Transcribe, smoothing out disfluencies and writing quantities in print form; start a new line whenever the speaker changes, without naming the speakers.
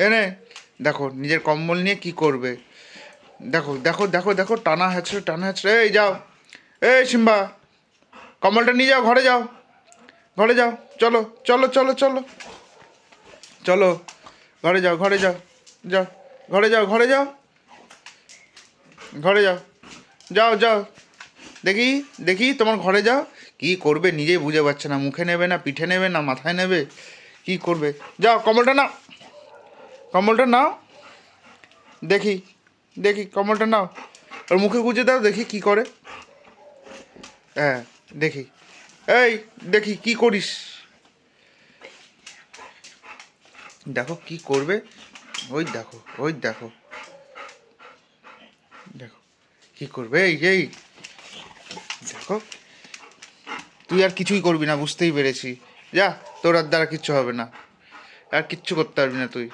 এনে দেখো নিজের কম্বল নিয়ে কি করবে। দেখো দেখো দেখো দেখো, টানা হ্যাচড়ে। এই যাও, এই সিম্বা, কম্বলটা নিয়ে যাও, ঘরে যাও, ঘরে যাও, চলো চলো চলো চলো চলো, ঘরে যাও, ঘরে যাও, যাও, ঘরে যাও, ঘরে যাও, ঘরে যাও, যাও যাও, দেখি দেখি তোমার ঘরে যাও। কি করবে নিজেই বুঝে পাচ্ছে না, মুখে নেবে না পিঠে নেবে না মাথায় নেবে, কি করবে। যাও কম্বলটা নাও, কম্বলটা নাও, দেখি দেখি কম্বলটা নাও, ওর মুখে গুঁজে দাও দেখি কি করে। হ্যাঁ দেখি, এই দেখি কি করিস, দেখো কি করবে। ওই দেখো, ওই দেখো, দেখো কি করবে। এই এই দেখো, তুই আর কিছুই করবি না বুঝতেই পেরেছি। যা, তোর আর দ্বারা কিচ্ছু হবে না, আর কিচ্ছু করতে পারবি না তুই।